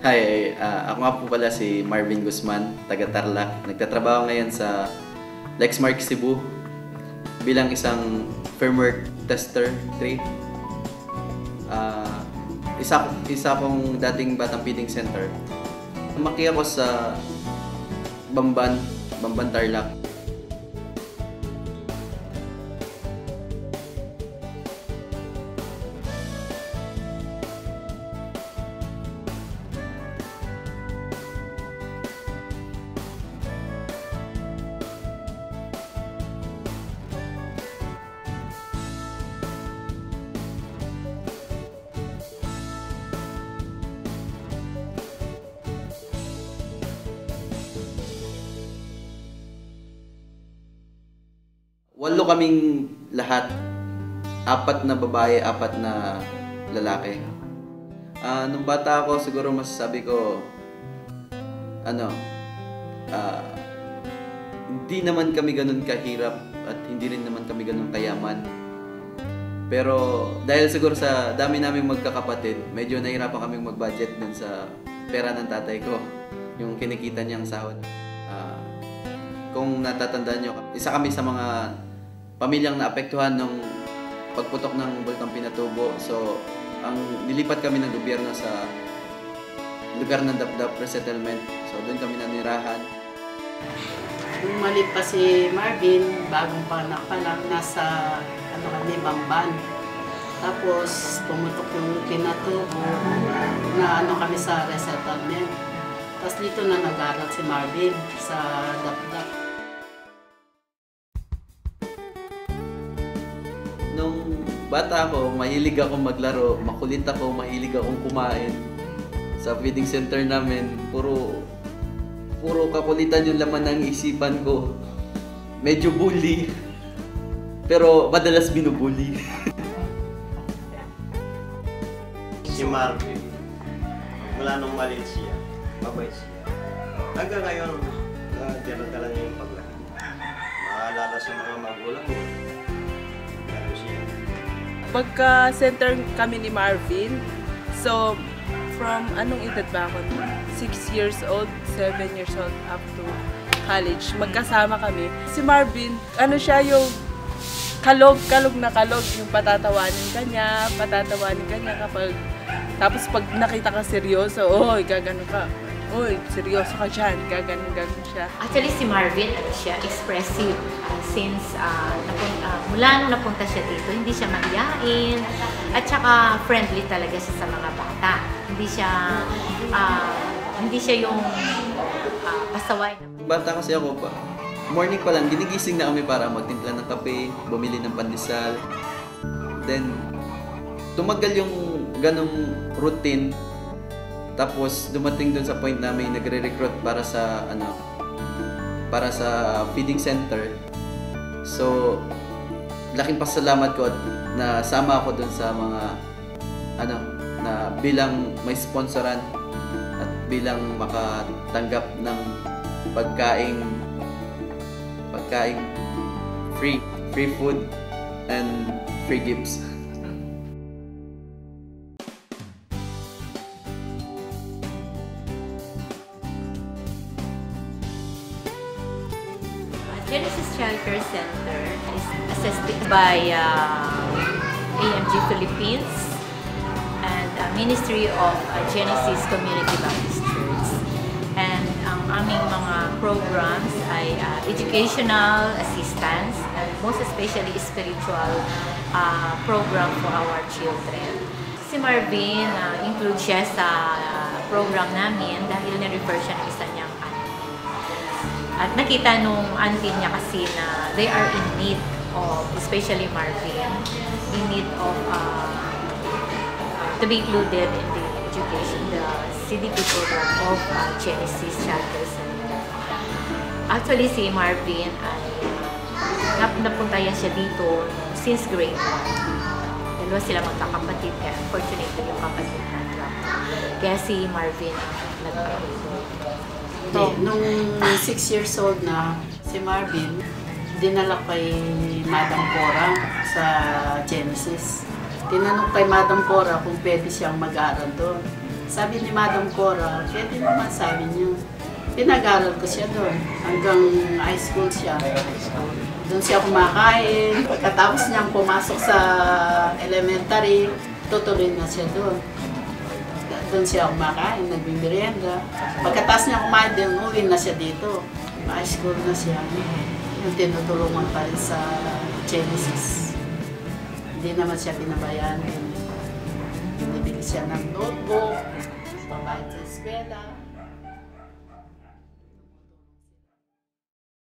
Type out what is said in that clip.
Hi, ako nga po pala si Marvin Guzman, taga Tarlac. Nagtatrabaho ngayon sa Lexmark Cebu bilang isang firmware tester 3. Isa akong dating Batang Feeding Center. Lumaki ako sa Bamban Tarlac. Walo kaming lahat. 4 na babae, 4 na lalaki. Nung bata ako, siguro masasabi ko, hindi naman kami ganun kahirap at hindi rin naman kami ganun kayaman. Pero dahil siguro sa dami naming magkakapatid, medyo nahirapan kaming mag-budget dun sa pera ng tatay ko. Yung kinikita niyang sahod. Kung natatandaan nyo, isa kami sa mga pamilyang naapektuhan ng pagputok ng Bulkang Pinatubo. So, nilipat kami ng gobyerno sa lugar ng Dapdap Resettlement. So, doon kami nanirahan. Nung maliit pa si Marvin, bagong panak pa lang, nasa Bamban. Tapos, pumutok yung Pinatubo na kami sa resettlement. Tapos dito na nag-aral si Marvin sa Dapdap. Nung bata ako, mahilig akong maglaro, makulit ako, mahilig akong kumain. Sa feeding center namin, puro kakulitan yung laman ng isipan ko. Medyo bully, pero madalas binubully. Si Marvin, mula nung maliit siya, mabait siya. Hanggang ngayon, dala-dala niya yung paglaki. Maalala sa mga magulang mo. Pagka-center kami ni Marvin, so from anong edad ba ako? 6 years old, 7 years old up to college. Magkasama kami. Si Marvin, siya yung kalog na kalog. Yung patatawanin ka niya kapag, tapos pag nakita ka seryoso, gagano ka. Uy, seryoso ka dyan, gagano siya. Actually, si Marvin, siya expressive. Since mula nung napunta siya dito, hindi siya mahiyain. At saka friendly talaga siya sa mga bata. Hindi siya yung pasaway. Bata kasi ako pa. Morning pa lang, ginigising na kami para magtimpla ng kape, bumili ng pandesal. Then, tumagal yung ganong routine. Tapos dumating dun sa point na may nagre-recruit para sa feeding center. So, laking pasalamat ko na sama ako dun sa mga na bilang may sponsoran at bilang makatanggap ng pagkain free food and free gifts. Genesis Child Care Center is assisted by AMG Philippines and Ministry of Genesis Community Baptist Church. And ang aming mga programs ay educational assistance and most especially spiritual program for our children. Si Marvin, include siya sa program namin dahil na-refer siya ng isa niyang at nakita nung auntie niya kasi na they are in need of, especially Marvin, in need of to be included in the education, the CDP program of Genesis Child Care Center. Actually, si Marvin ay napuntayan siya dito since grade 1. Dalawa sila magkakapatid, kaya unfortunately yung kapatid na drop. Kaya si Marvin nag-grade. Nung 6 years old na si Marvin, dinala kay Madam Cora sa Genesis. Tinanong kay Madam Cora kung pwede siyang mag-aaral doon. Sabi ni Madam Cora, pwede naman sabi niya. Pinag-aral ko siya doon. Hanggang high school siya. Doon siya kumakain. Pagkatapos niyang pumasok sa elementary, tutuloy na siya doon. Doon siya kumakain, nagbibirienda. Pagkatapos niya kumain din, uwi na siya dito. High school na siya. Yung tinutulungan pa rin sa Genesis. Hindi naman siya pinabayaan. Binibili siya ng notebook, pabayad sa eskwela.